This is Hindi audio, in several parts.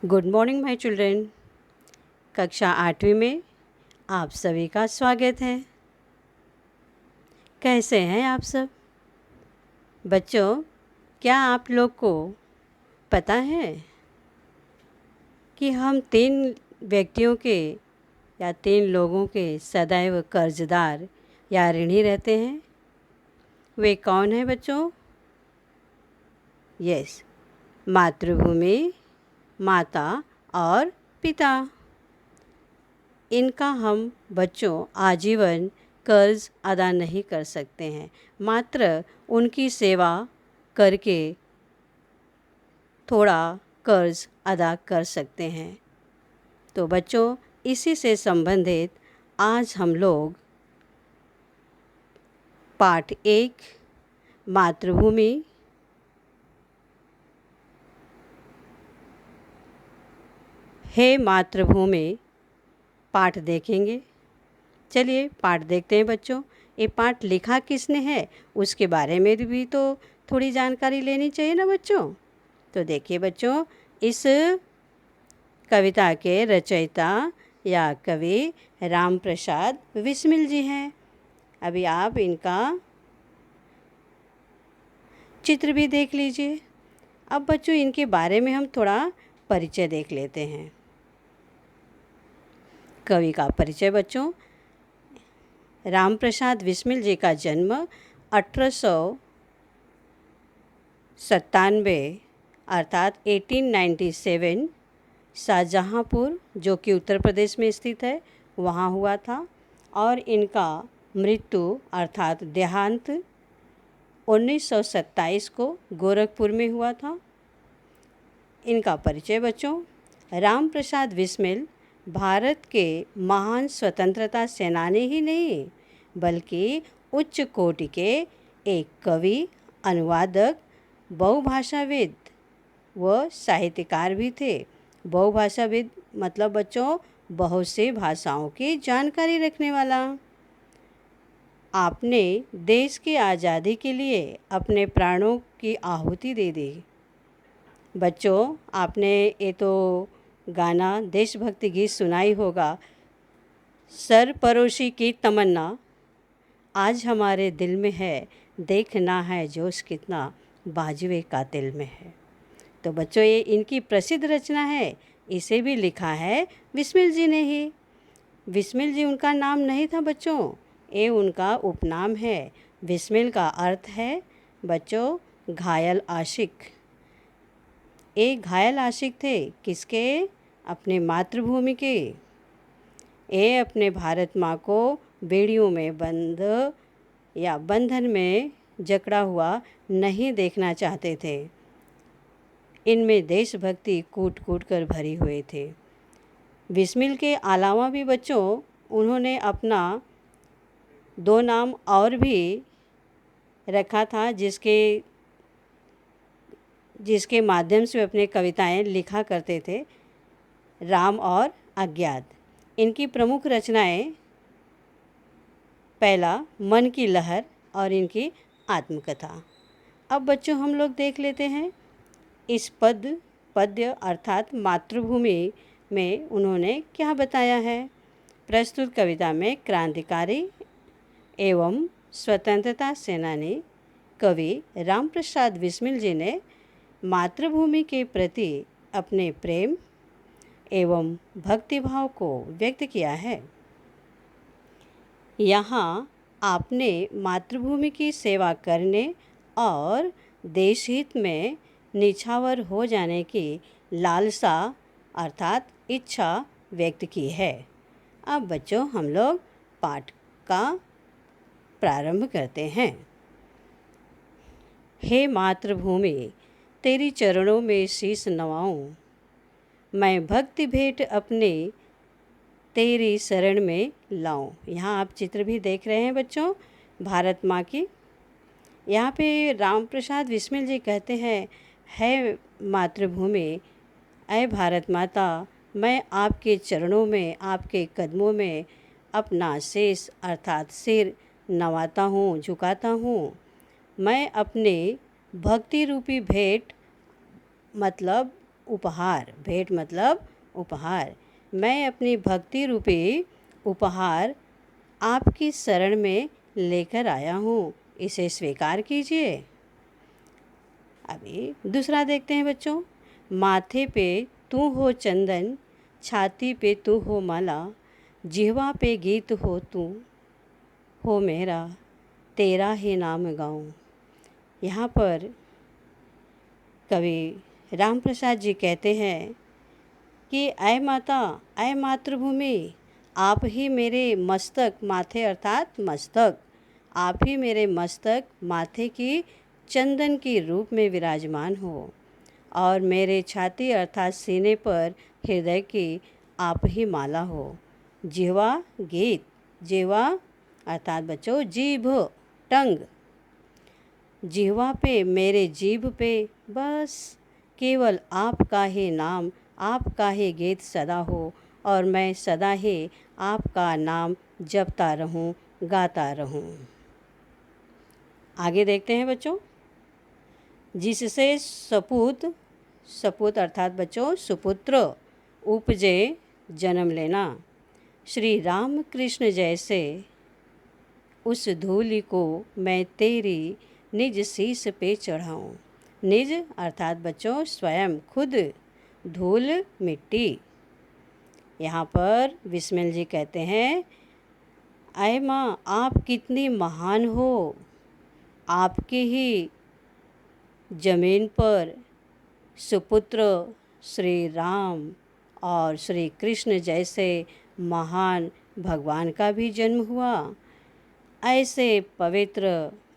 Good morning my children. कक्षा 8वीं में आप सभी का स्वागत है। कैसे हैं आप सब बच्चों? क्या आप लोग को पता है कि हम 3 व्यक्तियों के या 3 लोगों के सदैव कर्जदार या ऋणी रहते हैं? वे कौन हैं बच्चों? यस, मातृभूमि, माता और पिता। इनका हम बच्चों आजीवन कर्ज अदा नहीं कर सकते हैं, मात्र उनकी सेवा करके थोड़ा कर्ज अदा कर सकते हैं। तो बच्चों, इसी से संबंधित आज हम लोग पाठ 1 मातृभूमि हे मातृभूमि पाठ देखेंगे। चलिए पाठ देखते हैं बच्चों। ये पाठ लिखा किसने है उसके बारे में भी तो थोड़ी जानकारी लेनी चाहिए ना बच्चों। तो देखिए बच्चों, इस कविता के रचयिता या कवि राम प्रसाद बिस्मिल जी हैं। अभी आप इनका चित्र भी देख लीजिए। अब बच्चों, इनके बारे में हम थोड़ा परिचय देख लेते हैं। कवि का परिचय बच्चों, राम प्रसाद बिस्मिल जी का जन्म 1897 अर्थात 1897 शाहजहाँपुर, जो कि उत्तर प्रदेश में स्थित है, वहाँ हुआ था। और इनका मृत्यु अर्थात देहांत 1927 को गोरखपुर में हुआ था। इनका परिचय बच्चों, राम प्रसाद बिस्मिल भारत के महान स्वतंत्रता सेनानी ही नहीं बल्कि उच्च कोटि के एक कवि, अनुवादक, बहुभाषाविद व साहित्यकार भी थे। बहुभाषाविद मतलब बच्चों बहुत सी भाषाओं की जानकारी रखने वाला। आपने देश की आज़ादी के लिए अपने प्राणों की आहुति दे दी। बच्चों, आपने ये तो गाना देशभक्ति गीत सुनाई होगा, सरपरोशी की तमन्ना आज हमारे दिल में है, देखना है जोश कितना बाजुए कातिल में है। तो बच्चों, ये इनकी प्रसिद्ध रचना है। इसे भी लिखा है बिस्मिल जी ने ही। बिस्मिल जी उनका नाम नहीं था बच्चों, ये उनका उपनाम है। बिस्मिल का अर्थ है बच्चों घायल आशिक। एक घायल आशिक थे किसके? अपने मातृभूमि के। ये अपने भारत माँ को बेड़ियों में बंद या बंधन में जकड़ा हुआ नहीं देखना चाहते थे। इनमें देशभक्ति कूट कूट कर भरी हुए थे। बिस्मिल के अलावा भी बच्चों उन्होंने अपना 2 नाम और भी रखा था, जिसके माध्यम से वे अपने कविताएं लिखा करते थे, राम और अज्ञात। इनकी प्रमुख रचनाएं पहला मन की लहर और इनकी आत्मकथा। अब बच्चों हम लोग देख लेते हैं इस पद्य अर्थात मातृभूमि में उन्होंने क्या बताया है। प्रस्तुत कविता में क्रांतिकारी एवं स्वतंत्रता सेनानी कवि राम प्रसाद बिस्मिल जी ने मातृभूमि के प्रति अपने प्रेम एवं भक्तिभाव को व्यक्त किया है। यहाँ आपने मातृभूमि की सेवा करने और देश हित में निछावर हो जाने की लालसा अर्थात इच्छा व्यक्त की है। अब बच्चों हम लोग पाठ का प्रारंभ करते हैं। हे मातृभूमि, तेरी चरणों में शीश नवाऊं, मैं भक्ति भेंट अपने तेरी शरण में लाऊं। यहाँ आप चित्र भी देख रहे हैं बच्चों भारत माँ की। यहाँ पे राम प्रसाद बिस्मिल जी कहते हैं, है मातृभूमि, ऐ भारत माता, मैं आपके चरणों में, आपके कदमों में अपना शीश अर्थात सिर नवाता हूँ, झुकाता हूँ। मैं अपने भक्ति रूपी भेंट मतलब उपहार, भेंट मतलब उपहार, मैं अपनी भक्ति रूपी उपहार आपकी शरण में लेकर आया हूँ, इसे स्वीकार कीजिए। अभी दूसरा देखते हैं बच्चों। माथे पे तू हो चंदन, छाती पे तू हो माला, जिह्वा पे गीत हो तू हो मेरा, तेरा ही नाम गाऊं। यहाँ पर कवि राम प्रसाद जी कहते हैं कि ऐ माता, ऐ मातृभूमि, आप ही मेरे मस्तक, माथे अर्थात मस्तक, आप ही मेरे मस्तक माथे की चंदन की रूप में विराजमान हो, और मेरे छाती अर्थात सीने पर हृदय की आप ही माला हो। जिह्वा गीत, जिह्वा अर्थात बच्चों जीभ, टंग, जिह्वा पे, मेरे जीभ पे बस केवल आपका ही नाम, आपका ही गीत सदा हो, और मैं सदा ही आपका नाम जपता रहूं, गाता रहूं। आगे देखते हैं बच्चों। जिससे सपूत, सपूत अर्थात बच्चों सुपुत्र, उपजे जन्म लेना, श्री राम कृष्ण जैसे उस धूलि को मैं तेरी निज शीश पे चढ़ाऊं। निज अर्थात बच्चों स्वयं, खुद, धूल मिट्टी। यहाँ पर बिस्मिल जी कहते हैं, ऐ माँ आप कितनी महान हो, आपके ही जमीन पर सुपुत्र श्री राम और श्री कृष्ण जैसे महान भगवान का भी जन्म हुआ। ऐसे पवित्र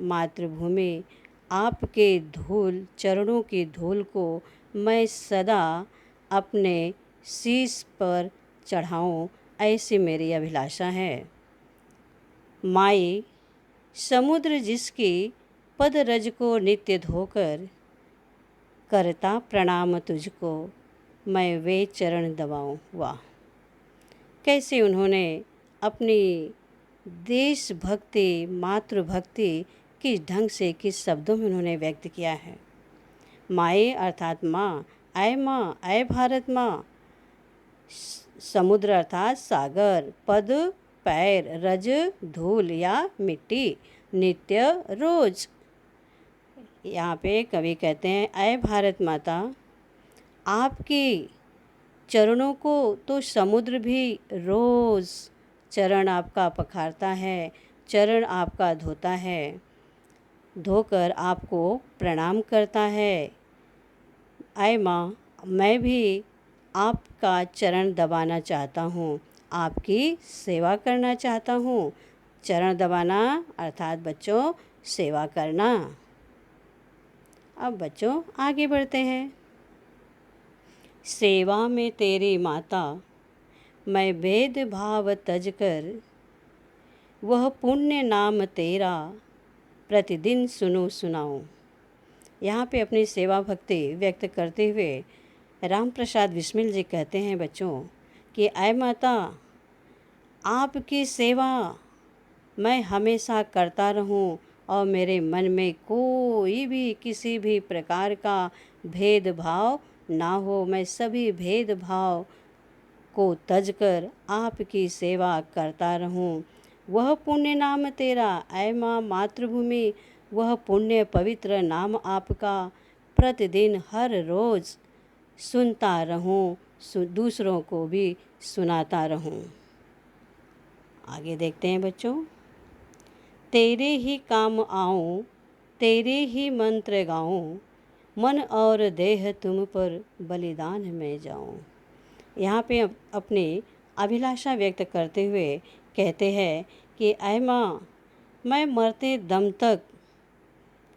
मातृभूमि, आपके धूल, चरणों की धूल को मैं सदा अपने शीश पर चढ़ाऊं, ऐसी मेरी अभिलाषा है। माई, समुद्र जिसकी पद रज को नित्य धोकर करता प्रणाम तुझको, मैं वे चरण दबाऊं। वाह, कैसे उन्होंने अपनी देशभक्ति, मातृभक्ति किस ढंग से, किस शब्दों में उन्होंने व्यक्त किया है। माए अर्थात माँ, ऐ भारत माँ, समुद्र अर्थात सागर, पद पैर, रज धूल या मिट्टी, नित्य रोज। यहाँ पे कवि कहते हैं, ऐ भारत माता, आपकी चरणों को तो समुद्र भी रोज़ चरण आपका पखारता है, चरण आपका धोता है, धोकर आपको प्रणाम करता है। ऐ माँ, मैं भी आपका चरण दबाना चाहता हूँ, आपकी सेवा करना चाहता हूँ। चरण दबाना अर्थात बच्चों सेवा करना। अब बच्चों आगे बढ़ते हैं। सेवा में तेरी माता मैं भेदभाव तज कर, वह पुण्य नाम तेरा प्रतिदिन सुनो सुनाऊं। यहाँ पे अपनी सेवा भक्ति व्यक्त करते हुए राम प्रसाद बिस्मिल जी कहते हैं बच्चों कि ऐ माता, आपकी सेवा मैं हमेशा करता रहूं, और मेरे मन में कोई भी किसी भी प्रकार का भेदभाव ना हो। मैं सभी भेदभाव को तज कर आपकी सेवा करता रहूं। वह पुण्य नाम तेरा, ऐ माँ मातृभूमि, वह पुण्य पवित्र नाम आपका प्रतिदिन हर रोज़ सुनता रहूं, दूसरों को भी सुनाता रहूं। आगे देखते हैं बच्चों। तेरे ही काम आऊं, तेरे ही मंत्र गाऊं, मन और देह तुम पर बलिदान में जाऊं। यहाँ पे अपनी अभिलाषा व्यक्त करते हुए कहते हैं कि ऐ माँ, मैं मरते दम तक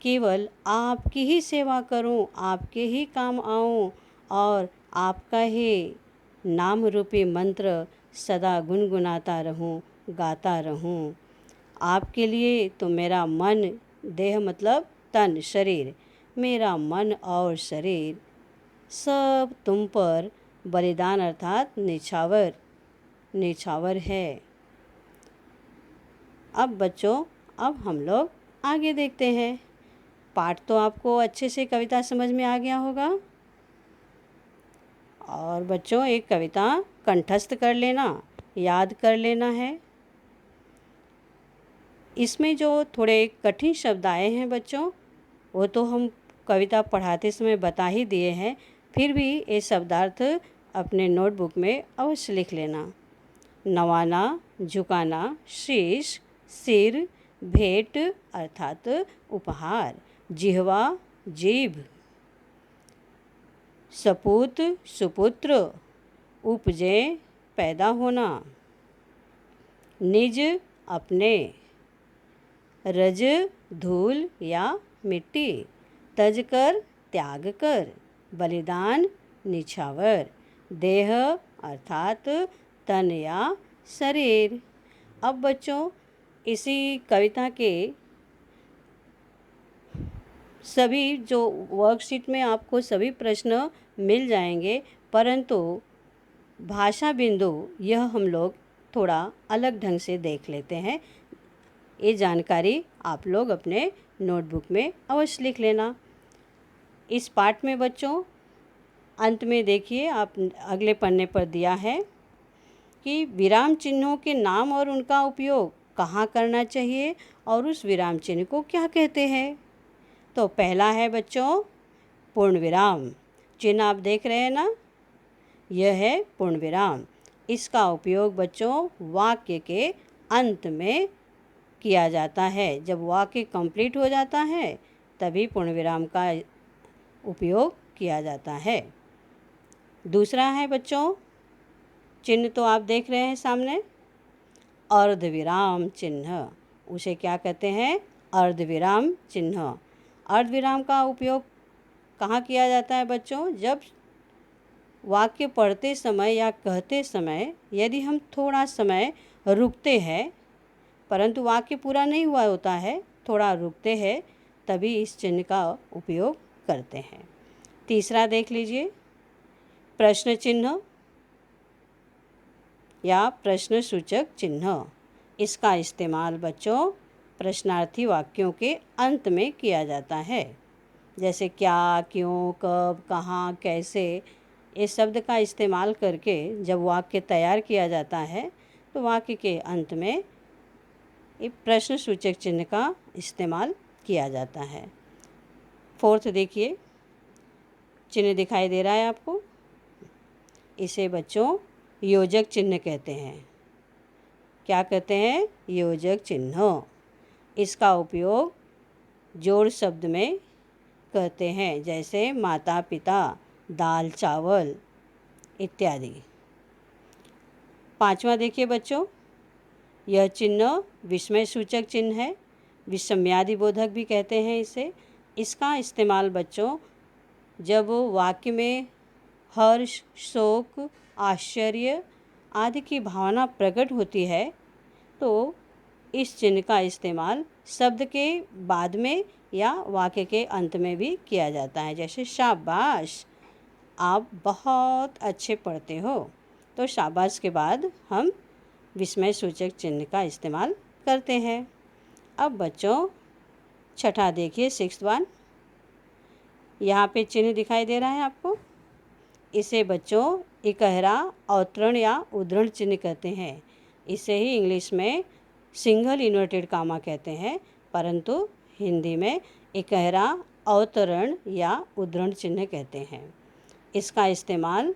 केवल आपकी ही सेवा करूं, आपके ही काम आऊं, और आपका ही नाम रूपी मंत्र सदा गुनगुनाता रहूं, गाता रहूं। आपके लिए तो मेरा मन, देह मतलब तन, शरीर, मेरा मन और शरीर सब तुम पर बलिदान अर्थात निछावर, निछावर है। अब बच्चों, अब हम लोग आगे देखते हैं। पाठ तो आपको अच्छे से कविता समझ में आ गया होगा। और बच्चों एक कविता कंठस्थ कर लेना, याद कर लेना है। इसमें जो थोड़े कठिन शब्द आए हैं बच्चों, वो तो हम कविता पढ़ाते समय बता ही दिए हैं, फिर भी ये शब्दार्थ अपने नोटबुक में अवश्य लिख लेना। नवाना, झुकाना, शीश, सिर, भेंट अर्थात उपहार, जिह्वा, जीभ, सपूत, सुपुत्र, उपजे, पैदा होना, निज, अपने, रज, धूल या मिट्टी, तज कर, त्याग कर, बलिदान, निछावर, देह अर्थात तन या शरीर। अब बच्चों इसी कविता के सभी जो वर्कशीट में आपको सभी प्रश्न मिल जाएंगे, परंतु भाषा बिंदु यह हम लोग थोड़ा अलग ढंग से देख लेते हैं। ये जानकारी आप लोग अपने नोटबुक में अवश्य लिख लेना। इस पाठ में बच्चों अंत में देखिए, आप अगले पन्ने पर दिया है कि विराम चिन्हों के नाम और उनका उपयोग कहाँ करना चाहिए और उस विराम चिन्ह को क्या कहते हैं। तो पहला है बच्चों पूर्ण विराम चिन्ह, आप देख रहे हैं ना, यह है पूर्ण विराम। इसका उपयोग बच्चों वाक्य के अंत में किया जाता है। जब वाक्य कंप्लीट हो जाता है तभी पूर्ण विराम का उपयोग किया जाता है। दूसरा है बच्चों चिन्ह, तो आप देख रहे हैं सामने, अर्धविराम चिन्ह। उसे क्या कहते हैं? अर्धविराम चिन्ह। अर्धविराम का उपयोग कहाँ किया जाता है बच्चों? जब वाक्य पढ़ते समय या कहते समय यदि हम थोड़ा समय रुकते हैं, परंतु वाक्य पूरा नहीं हुआ होता है, थोड़ा रुकते हैं, तभी इस चिन्ह का उपयोग करते हैं। तीसरा देख लीजिए, प्रश्न चिन्ह या प्रश्न सूचक चिन्ह। इसका इस्तेमाल बच्चों प्रश्नार्थी वाक्यों के अंत में किया जाता है। जैसे क्या, क्यों, कब, कहाँ, कैसे, ये शब्द का इस्तेमाल करके जब वाक्य तैयार किया जाता है तो वाक्य के अंत में ये प्रश्न सूचक चिन्ह का इस्तेमाल किया जाता है। फोर्थ देखिए, चिन्ह दिखाई दे रहा है आपको, इसे बच्चों योजक चिन्ह कहते हैं। क्या कहते हैं? योजक चिन्ह। इसका उपयोग जोड़ शब्द में कहते हैं, जैसे माता पिता, दाल चावल इत्यादि। पांचवा देखिए बच्चों, यह चिन्ह विस्मय सूचक चिन्ह है, विस्मयादि बोधक भी कहते हैं इसे। इसका इस्तेमाल बच्चों जब वाक्य में हर्ष, शोक, आश्चर्य आदि की भावना प्रकट होती है तो इस चिन्ह का इस्तेमाल शब्द के बाद में या वाक्य के अंत में भी किया जाता है। जैसे शाबाश, आप बहुत अच्छे पढ़ते हो, तो शाबाश के बाद हम विस्मय सूचक चिन्ह का इस्तेमाल करते हैं। अब बच्चों छठा देखिए, सिक्स्थ वन, यहाँ पे चिन्ह दिखाई दे रहा है आपको, इसे बच्चों इकहरा अवतरण या उद्धरण चिन्ह कहते हैं। इसे ही इंग्लिश में सिंगल इन्वर्टेड कामा कहते हैं, परंतु हिंदी में इकहरा अवतरण या उद्धरण चिन्ह कहते हैं। इसका इस्तेमाल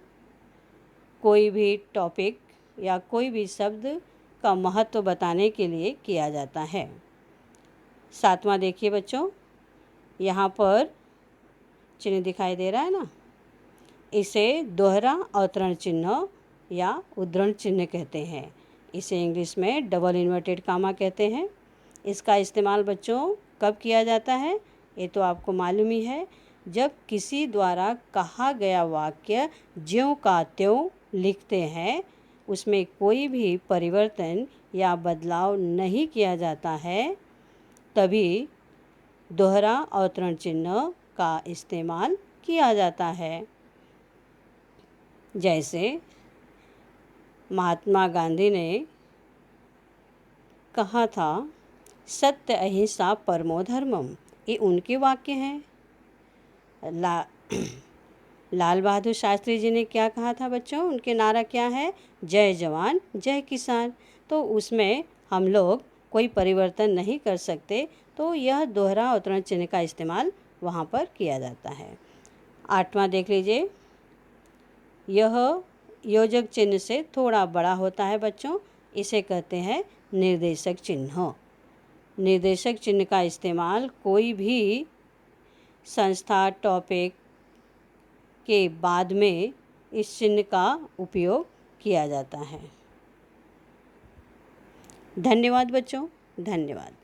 कोई भी टॉपिक या कोई भी शब्द का महत्व बताने के लिए किया जाता है। सातवां देखिए बच्चों, यहाँ पर चिन्ह दिखाई दे रहा है ना, इसे दोहरा अवतरण चिन्ह या उद्धरण चिन्ह कहते हैं। इसे इंग्लिश में डबल इन्वर्टेड कामा कहते हैं। इसका इस्तेमाल बच्चों कब किया जाता है? ये तो आपको मालूम ही है, जब किसी द्वारा कहा गया वाक्य ज्यों का त्यों लिखते हैं, उसमें कोई भी परिवर्तन या बदलाव नहीं किया जाता है, तभी दोहरा अवतरण चिन्ह का इस्तेमाल किया जाता है। जैसे महात्मा गांधी ने कहा था, सत्य अहिंसा परमो धर्मम, ये उनके वाक्य हैं। लाल बहादुर शास्त्री जी ने क्या कहा था बच्चों? उनके नारा क्या है? जय जवान जय किसान। तो उसमें हम लोग कोई परिवर्तन नहीं कर सकते, तो यह दोहरा अवतरण चिन्ह का इस्तेमाल वहाँ पर किया जाता है। 8वां देख लीजिए, यह योजक चिन्ह से थोड़ा बड़ा होता है बच्चों, इसे कहते हैं निर्देशक चिन्ह। निर्देशक चिन्ह का इस्तेमाल कोई भी संस्था, टॉपिक के बाद में इस चिन्ह का उपयोग किया जाता है। धन्यवाद बच्चों, धन्यवाद।